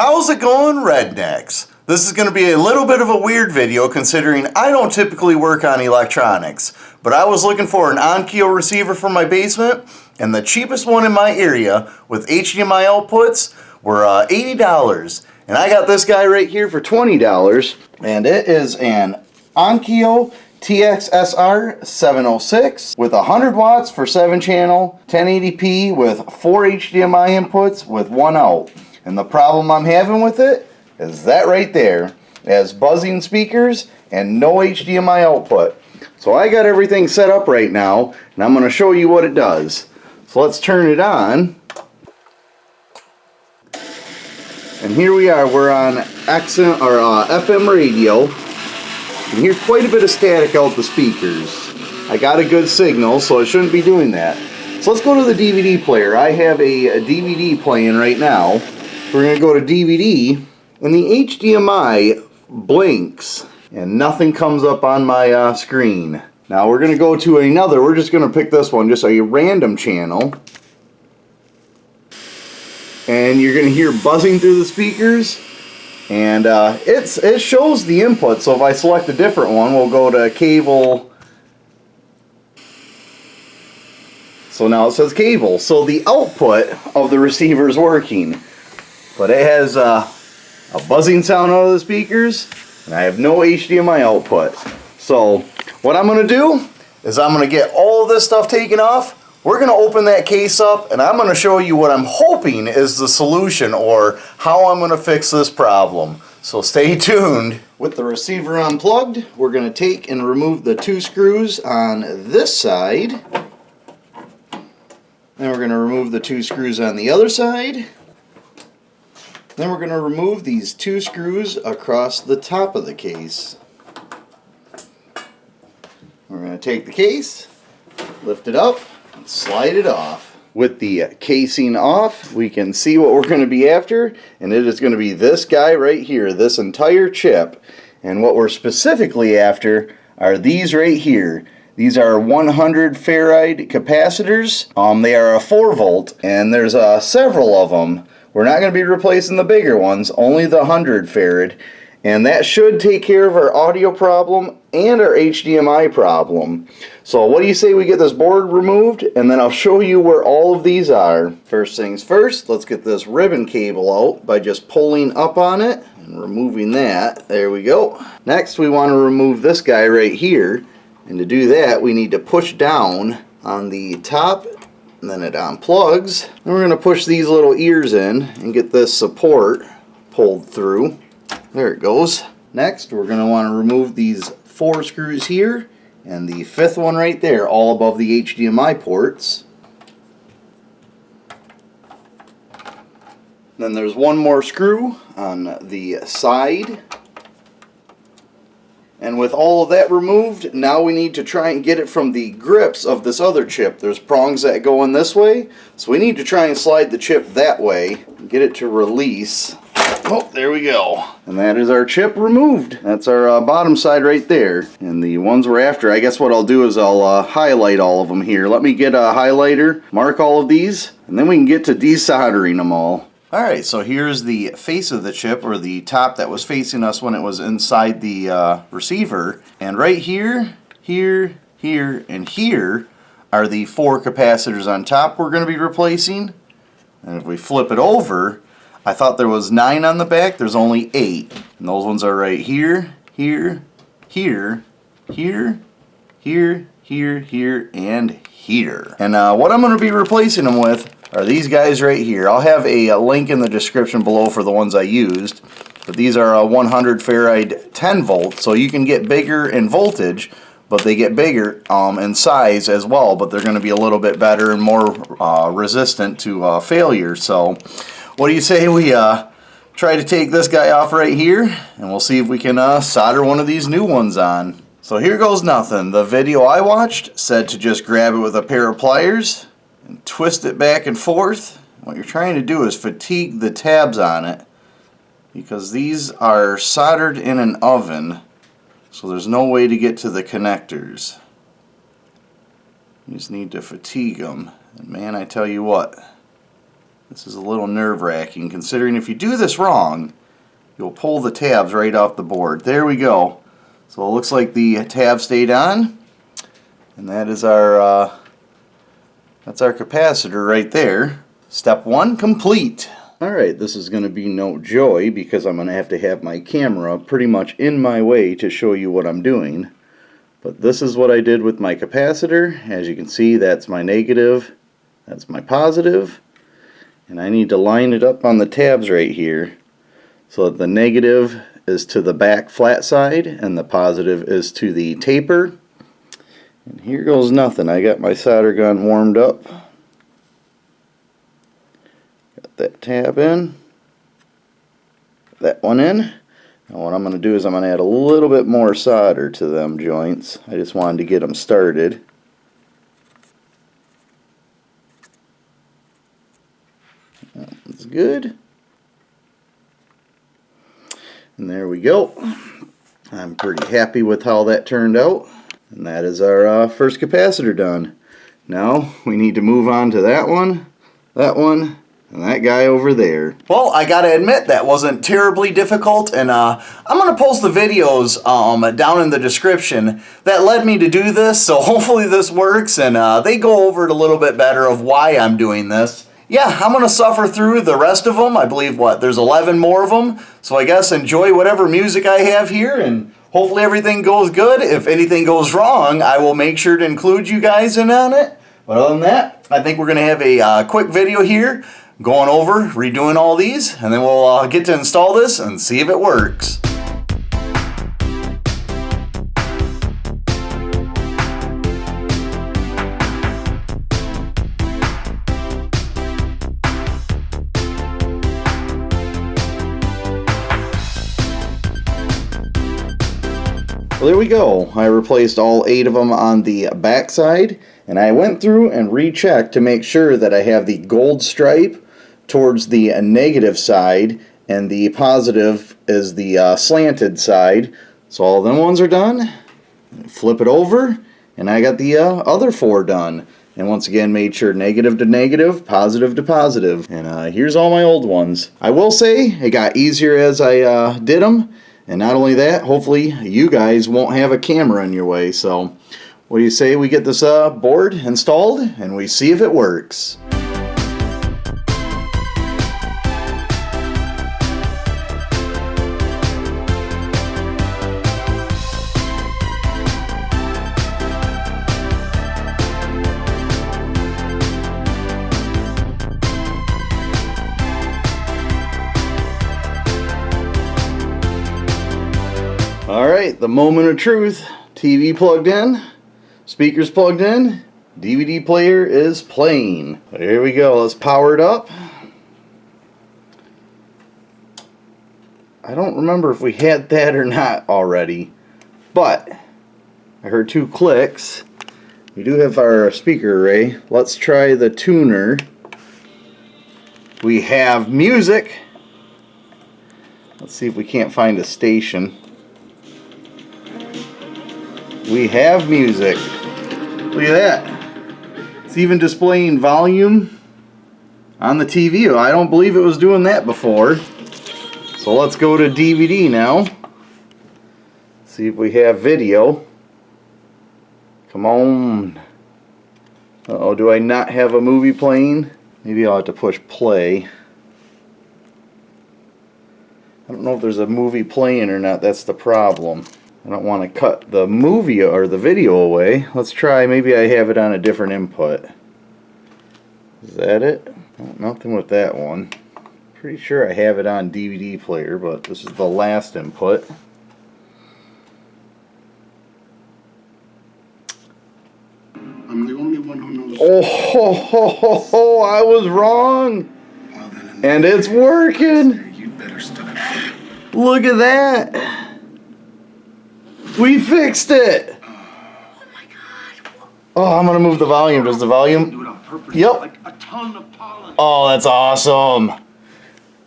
How's it going, rednecks? This is going to be a little bit of a weird video considering I don't typically work on electronics, but I was looking for an Onkyo receiver for my basement, and the cheapest one in my area with HDMI outputs were $80. And I got this guy right here for $20, and it is an Onkyo TX-SR706 with 100 watts for 7-channel, 1080p with 4 HDMI inputs with 1 out. And the problem I'm having with it is that right there. It has buzzing speakers and no HDMI output. So I got everything set up right now, and I'm going to show you what it does. So let's turn it on. And here we are. We're on FM radio. You can hear quite a bit of static out the speakers. I got a good signal, so I shouldn't be doing that. So let's go to the DVD player. I have a DVD playing right now. We're going to go to DVD, and the HDMI blinks, and nothing comes up on my screen. Now we're going to go to another. We're just going to pick this one, just a random channel. And you're going to hear buzzing through the speakers. And it shows the input, so if I select a different one, we'll go to cable. So now it says cable. So the output of the receiver is working, but it has a buzzing sound out of the speakers, and I have no HDMI output. So what I'm going to do is I'm going to get all of this stuff taken off. We're going to open that case up, and I'm going to show you what I'm hoping is the solution, or how I'm going to fix this problem. So stay tuned. With the receiver unplugged, we're going to take and remove the 2 screws on this side. Then we're going to remove the 2 screws on the other side. Then we're going to remove these 2 screws across the top of the case. We're going to take the case, lift it up, slide it off. With the casing off, we can see what we're going to be after, and it is going to be this guy right here, this entire chip. And what we're specifically after are these right here. These are 100 farad capacitors. They are a 4 volt, and there's several of them. We're not going to be replacing the bigger ones, only the 100 farad. And that should take care of our audio problem and our HDMI problem. So what do you say we get this board removed, and then I'll show you where all of these are. First things first, let's get this ribbon cable out by just pulling up on it and removing that. There we go. Next we want to remove this guy right here, and to do that we need to push down on the top, and then it unplugs. And we're going to push these little ears in and get this support pulled through. There it goes. Next, we're going to want to remove these 4 screws here and the 5th one right there, all above the HDMI ports. Then there's one more screw on the side. And with all of that removed, now we need to try and get it from the grips of this other chip. There's prongs that go in this way, so we need to try and slide the chip that way and get it to release. Oh, there we go. And that is our chip removed. That's our bottom side right there. And the ones we're after, I guess what I'll do is I'll highlight all of them here. Let me get a highlighter, mark all of these, and then we can get to desoldering them all. Alright, so here's the face of the chip, or the top that was facing us when it was inside the receiver. And right here, here, and here are the 4 capacitors on top we're going to be replacing. And if we flip it over, I thought there was 9 on the back, there's only 8. And those ones are right here, here, here, here, here, here, and here. And what I'm going to be replacing them with are these guys right here. I'll have a link in the description below for the ones I used. But these are 100 farad 10 volt, so you can get bigger in voltage, but they get bigger in size as well, but they're going to be a little bit better and more resistant to failure. So what do you say we try to take this guy off right here, and we'll see if we can solder one of these new ones on. So here goes nothing. The video I watched said to just grab it with a pair of pliers and twist it back and forth. What you're trying to do is fatigue the tabs on it, because these are soldered in an oven, so there's no way to get to the connectors. You just need to fatigue them, and man, I tell you what, This is a little nerve-wracking, considering if you do this wrong, you'll pull the tabs right off the board. There we go. So it looks like the tab stayed on, and that is our that's our capacitor right there. Step 1 complete. Alright, this is going to be no joy because I'm going to have my camera pretty much in my way to show you what I'm doing. But this is what I did with my capacitor. As you can see, that's my negative, that's my positive, and I need to line it up on the tabs right here so that the negative is to the back flat side and the positive is to the taper. And here goes nothing. I got my solder gun warmed up. Got that tab in, that one in. Now what I'm going to do is I'm going to add a little bit more solder to them joints. I just wanted to get them started. That's good. And there we go. I'm pretty happy with how that turned out. And that is our first capacitor done. Now we need to move on to that one, and that guy over there. Well, I gotta admit that wasn't terribly difficult, and I'm gonna post the videos down in the description that led me to do this, so hopefully this works, and they go over it a little bit better of why I'm doing this. Yeah, I'm gonna suffer through the rest of them. I believe, there's 11 more of them, so I guess enjoy whatever music I have here, and hopefully everything goes good. If anything goes wrong, I will make sure to include you guys in on it. But other than that, I think we're gonna have a quick video here going over, redoing all these, and then we'll get to install this and see if it works. Well, there we go. I replaced all 8 of them on the back side, and I went through and rechecked to make sure that I have the gold stripe towards the negative side, and the positive is the slanted side. So all them ones are done. Flip it over, and I got the other 4 done. And once again, made sure negative to negative, positive to positive. And here's all my old ones. I will say it got easier as I did them. And not only that, hopefully you guys won't have a camera in your way. So what do you say we get this board installed and we see if it works? Alright, the moment of truth. TV plugged in, speakers plugged in, DVD player is playing. Here we go, let's power it up. I don't remember if we had that or not already, but I heard 2 clicks. We do have our speaker array. Let's try the tuner. We have music. Let's see if we can't find a station. We have music. Look at that. It's even displaying volume on the TV. I don't believe it was doing that before. So let's go to DVD now. See if we have video. Come on. Uh-oh, do I not have a movie playing? Maybe I'll have to push play. I don't know if there's a movie playing or not. That's the problem. I don't want to cut the movie or the video away. Let's try, maybe I have it on a different input. Is that it? Oh, nothing with that one. Pretty sure I have it on DVD player, but this is the last input. I'm the only one who knows. Oh, I was wrong. Well, then, and it's working. You'd better stop. Look at that. We fixed it! Oh my God! Oh, I'm gonna move the volume. Does the volume? Do it on purpose. Yep. Like a ton of pollen. Oh, that's awesome.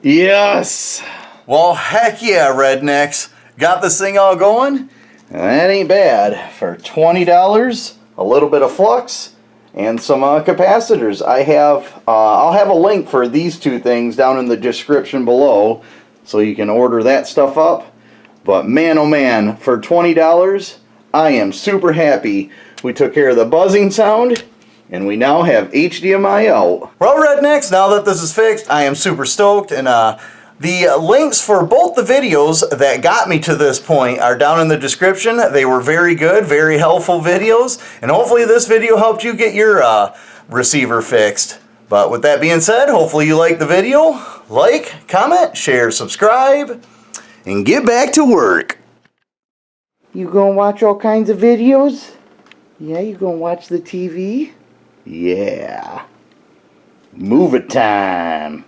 Yes! Well, heck yeah, rednecks. Got this thing all going? That ain't bad. For $20, a little bit of flux, and some capacitors. I'll have a link for these two things down in the description below, so you can order that stuff up. But man, oh man, for $20, I am super happy we took care of the buzzing sound, and we now have HDMI out. Well, rednecks, now that this is fixed, I am super stoked, and the links for both the videos that got me to this point are down in the description. They were very good, very helpful videos, and hopefully this video helped you get your receiver fixed. But with that being said, hopefully you liked the video. Like, comment, share, subscribe, and get back to work. You gonna watch all kinds of videos? Yeah, you gonna watch the TV? Yeah. Move it time.